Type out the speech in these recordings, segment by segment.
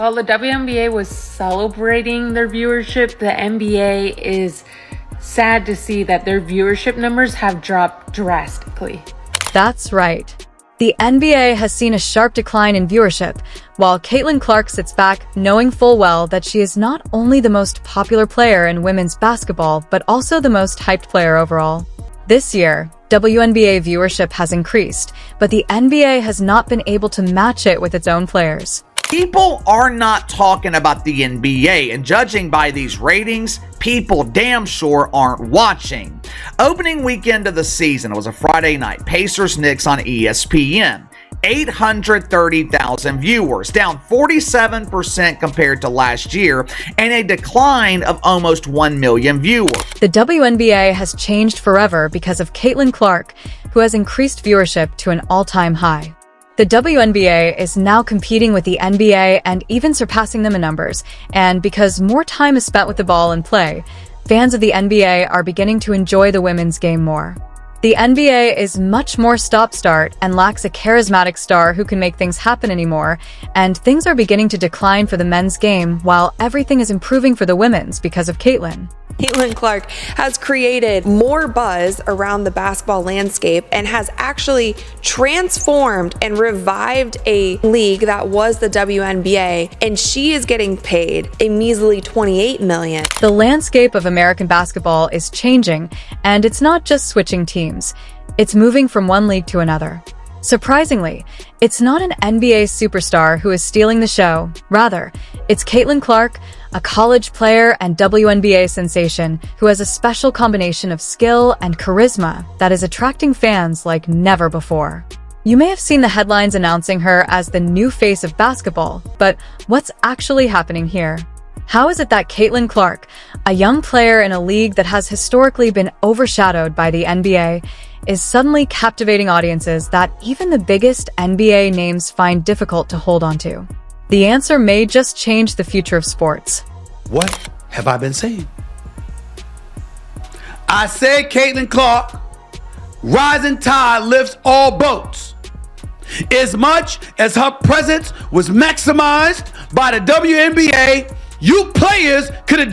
While the WNBA was celebrating their viewership, the NBA is sad to see that their viewership numbers have dropped drastically. That's right. The NBA has seen a sharp decline in viewership, while Caitlin Clark sits back knowing full well that she is not only the most popular player in women's basketball, but also the most hyped player overall. This year, WNBA viewership has increased, but the NBA has not been able to match it with its own players. People are not talking about the NBA, and judging by these ratings, people damn sure aren't watching. Opening weekend of the season was a Friday night, Pacers-Knicks on ESPN. 830,000 viewers, down 47% compared to last year, and a decline of almost 1 million viewers. The WNBA has changed forever because of Caitlin Clark, who has increased viewership to an all-time high. The WNBA is now competing with the NBA and even surpassing them in numbers, and because more time is spent with the ball and play, fans of the NBA are beginning to enjoy the women's game more. The NBA is much more stop-start and lacks a charismatic star who can make things happen anymore, and things are beginning to decline for the men's game while everything is improving for the women's because of Caitlin. Caitlin Clark has created more buzz around the basketball landscape and has actually transformed and revived a league that was the WNBA, and she is getting paid a measly $28 million. The landscape of American basketball is changing, and it's not just switching teams. It's moving from one league to another. Surprisingly, it's not an NBA superstar who is stealing the show. Rather, it's Caitlin Clark, a college player and WNBA sensation who has a special combination of skill and charisma that is attracting fans like never before. You may have seen the headlines announcing her as the new face of basketball, but what's actually happening here? How is it that Caitlin Clark, a young player in a league that has historically been overshadowed by the NBA, is suddenly captivating audiences that even the biggest NBA names find difficult to hold on to? The answer may just change the future of sports. What have I been saying? I said Caitlin Clark, rising tide lifts all boats. As much as her presence was maximized by the WNBA, you players could have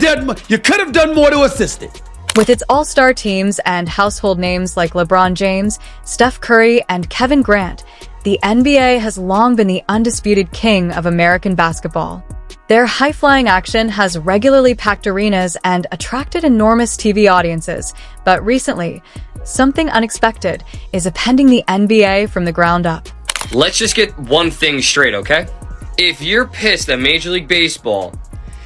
done more to assist it. With its all-star teams and household names like LeBron James, Steph Curry, and Kevin Grant, the NBA has long been the undisputed king of American basketball. Their high-flying action has regularly packed arenas and attracted enormous TV audiences, but recently, something unexpected is upending the NBA from the ground up. Let's just get one thing straight, okay? If you're pissed that Major League Baseball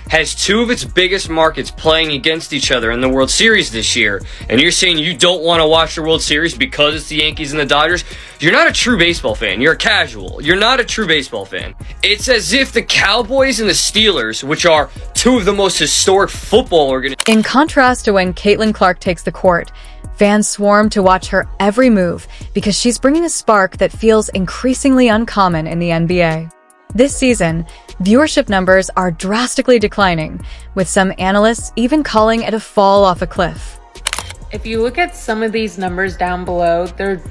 has two of its biggest markets playing against each other in the World Series this year, and you're saying you don't want to watch the World Series because it's the Yankees and the Dodgers, you're not a true baseball fan. You're a casual. You're not a true baseball fan. It's as if the Cowboys and the Steelers, which are two of the most historic football organizations. In contrast to when Caitlin Clark takes the court, fans swarm to watch her every move because she's bringing a spark that feels increasingly uncommon in the NBA. This season, viewership numbers are drastically declining, with some analysts even calling it a fall off a cliff. If you look at some of these numbers down below, they're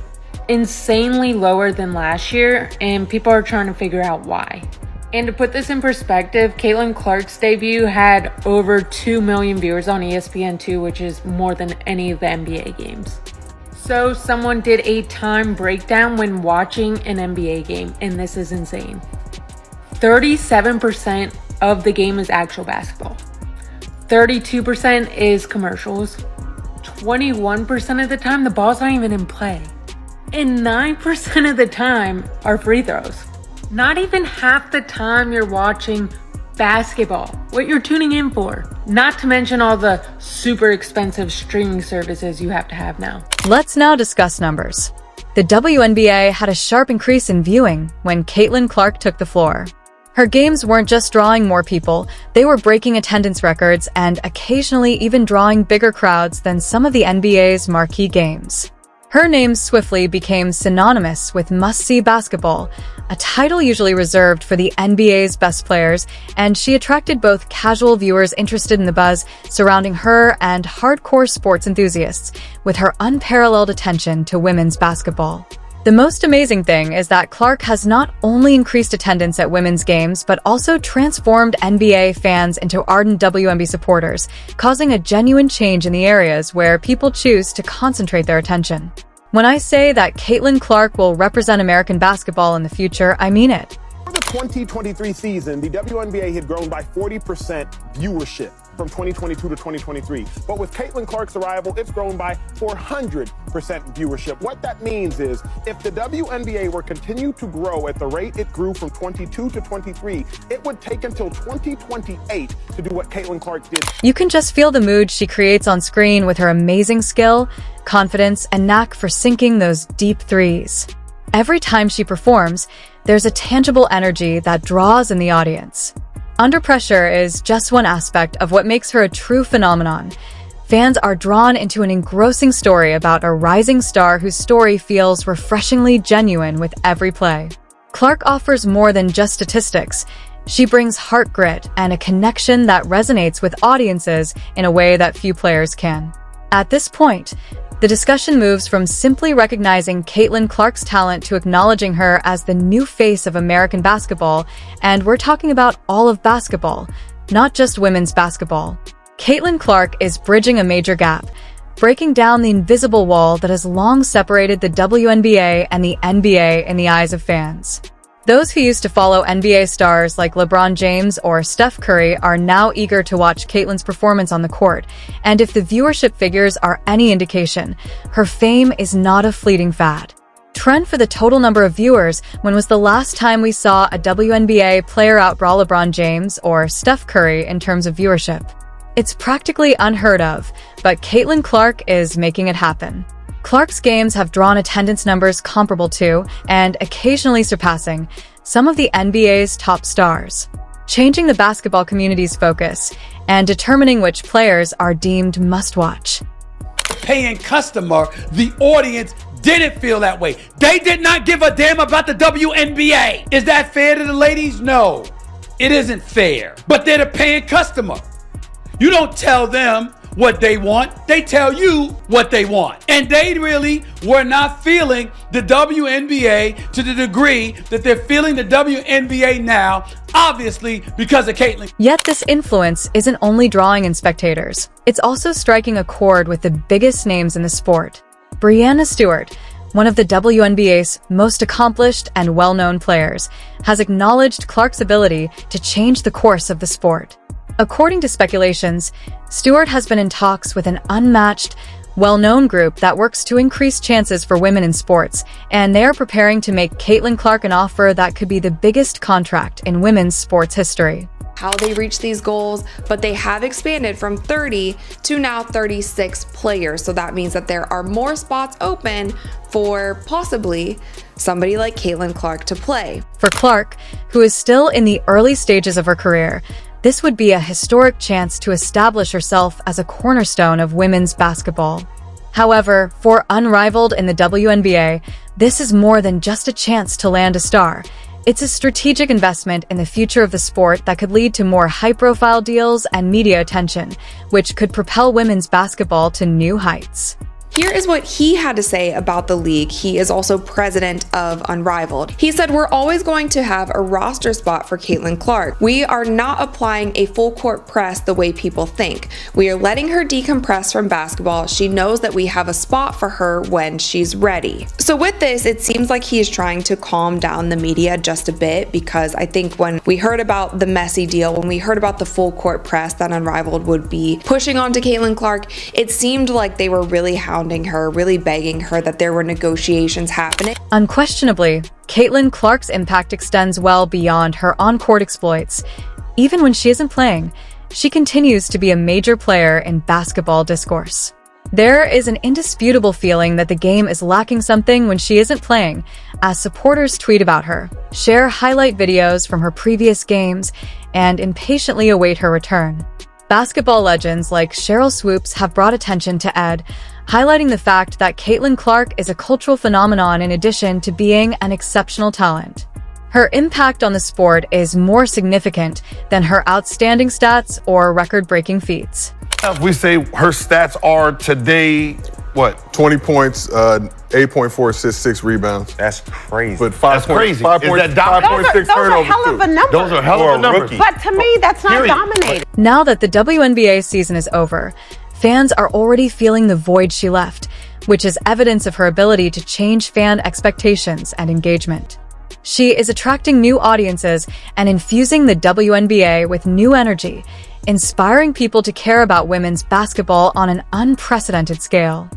insanely lower than last year, and people are trying to figure out why. And to put this in perspective, Caitlin Clark's debut had over 2 million viewers on ESPN2, which is more than any of the NBA games. So someone did a time breakdown when watching an NBA game, and this is insane. 37% of the game is actual basketball. 32% is commercials. 21% of the time, the ball's not even in play. And 9% of the time are free throws. Not even half the time you're watching basketball, what you're tuning in for. Not to mention all the super expensive streaming services you have to have now. Let's now discuss numbers. The WNBA had a sharp increase in viewing when Caitlin Clark took the floor. Her games weren't just drawing more people, they were breaking attendance records and occasionally even drawing bigger crowds than some of the NBA's marquee games. Her name swiftly became synonymous with must-see basketball, a title usually reserved for the NBA's best players, and she attracted both casual viewers interested in the buzz surrounding her and hardcore sports enthusiasts with her unparalleled attention to women's basketball. The most amazing thing is that Clark has not only increased attendance at women's games, but also transformed NBA fans into ardent WNBA supporters, causing a genuine change in the areas where people choose to concentrate their attention. When I say that Caitlin Clark will represent American basketball in the future, I mean it. For the 2023 season, the WNBA had grown by 40% viewership from 2022 to 2023. But with Caitlin Clark's arrival, it's grown by 400% viewership. What that means is if the WNBA were continue to grow at the rate it grew from 22 to 23, it would take until 2028 to do what Caitlin Clark did. You can just feel the mood she creates on screen with her amazing skill, confidence, and knack for sinking those deep threes. Every time she performs, there's a tangible energy that draws in the audience. Under pressure is just one aspect of what makes her a true phenomenon. Fans are drawn into an engrossing story about a rising star whose story feels refreshingly genuine with every play. Clark offers more than just statistics. She brings heart, grit, and a connection that resonates with audiences in a way that few players can. At this point, the discussion moves from simply recognizing Caitlin Clark's talent to acknowledging her as the new face of American basketball, and we're talking about all of basketball, not just women's basketball. Caitlin Clark is bridging a major gap, breaking down the invisible wall that has long separated the WNBA and the NBA in the eyes of fans. Those who used to follow NBA stars like LeBron James or Steph Curry are now eager to watch Caitlin's performance on the court, and if the viewership figures are any indication, her fame is not a fleeting fad. Trend for the total number of viewers. When was the last time we saw a WNBA player outbrawl LeBron James or Steph Curry in terms of viewership? It's practically unheard of, but Caitlin Clark is making it happen. Clark's games have drawn attendance numbers comparable to, and occasionally surpassing, some of the NBA's top stars, changing the basketball community's focus and determining which players are deemed must-watch. Paying customer, the audience didn't feel that way. They did not give a damn about the WNBA. Is that fair to the ladies? No, it isn't fair. But they're the paying customer. You don't tell them what they want, they tell you what they want. And they really were not feeling the WNBA to the degree that they're feeling the WNBA now, obviously because of Caitlin. Yet this influence isn't only drawing in spectators, it's also striking a chord with the biggest names in the sport. Breanna Stewart, one of the WNBA's most accomplished and well-known players, has acknowledged Clark's ability to change the course of the sport. According to speculations, Stewart has been in talks with an unmatched, well-known group that works to increase chances for women in sports, and they are preparing to make Caitlin Clark an offer that could be the biggest contract in women's sports history. How they reach these goals, but they have expanded from 30 to now 36 players. So that means that there are more spots open for possibly somebody like Caitlin Clark to play. For Clark, who is still in the early stages of her career, this would be a historic chance to establish herself as a cornerstone of women's basketball. However, for Unrivaled in the WNBA, this is more than just a chance to land a star. It's a strategic investment in the future of the sport that could lead to more high-profile deals and media attention, which could propel women's basketball to new heights. Here is what he had to say about the league. He is also president of Unrivaled. He said, "We're always going to have a roster spot for Caitlin Clark. We are not applying a full court press the way people think. We are letting her decompress from basketball. She knows that we have a spot for her when she's ready." So with this, it seems like he is trying to calm down the media just a bit, because I think when we heard about the messy deal, when we heard about the full court press that Unrivaled would be pushing onto Caitlin Clark, it seemed like they were really hounding her, really begging her, that there were negotiations happening. Unquestionably, Caitlin Clark's impact extends well beyond her on-court exploits. Even when she isn't playing, she continues to be a major player in basketball discourse. There is an indisputable feeling that the game is lacking something when she isn't playing, as supporters tweet about her, share highlight videos from her previous games, and impatiently await her return. Basketball legends like Sheryl Swoopes have brought attention to Ed, highlighting the fact that Caitlin Clark is a cultural phenomenon in addition to being an exceptional talent. Her impact on the sport is more significant than her outstanding stats or record-breaking feats. If we say her stats are today What? 20 points, 8.4 assists, 6 rebounds. That's crazy. But 5 crazy. 5.6 dominant? Those are turnovers hell too. of a number. Those are hell of a numbers. But to me, that's not dominating. Now that the WNBA season is over, fans are already feeling the void she left, which is evidence of her ability to change fan expectations and engagement. She is attracting new audiences and infusing the WNBA with new energy, inspiring people to care about women's basketball on an unprecedented scale.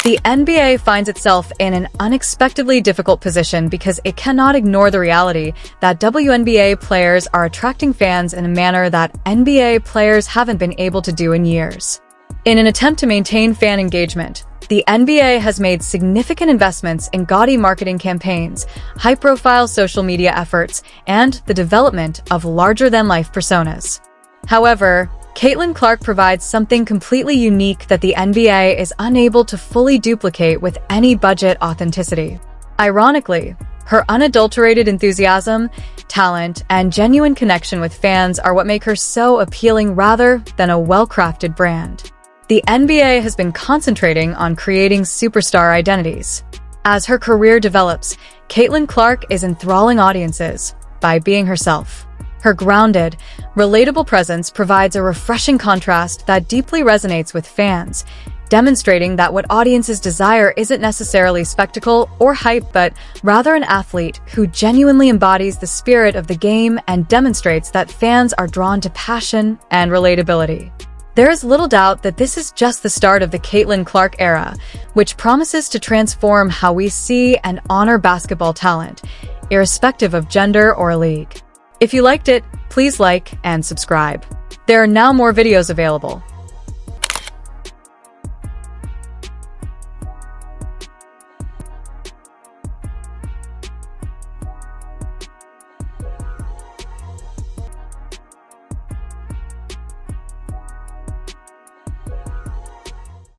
The NBA finds itself in an unexpectedly difficult position because it cannot ignore the reality that WNBA players are attracting fans in a manner that NBA players haven't been able to do in years. In an attempt to maintain fan engagement, the NBA has made significant investments in gaudy marketing campaigns, high-profile social media efforts, and the development of larger-than-life personas. However, Caitlin Clark provides something completely unique that the NBA is unable to fully duplicate with any budget authenticity. Ironically, her unadulterated enthusiasm, talent, and genuine connection with fans are what make her so appealing rather than a well-crafted brand. The NBA has been concentrating on creating superstar identities. As her career develops, Caitlin Clark is enthralling audiences by being herself. Her grounded, relatable presence provides a refreshing contrast that deeply resonates with fans, demonstrating that what audiences desire isn't necessarily spectacle or hype, but rather an athlete who genuinely embodies the spirit of the game and demonstrates that fans are drawn to passion and relatability. There is little doubt that this is just the start of the Caitlin Clark era, which promises to transform how we see and honor basketball talent, irrespective of gender or league. If you liked it, please like and subscribe. There are now more videos available.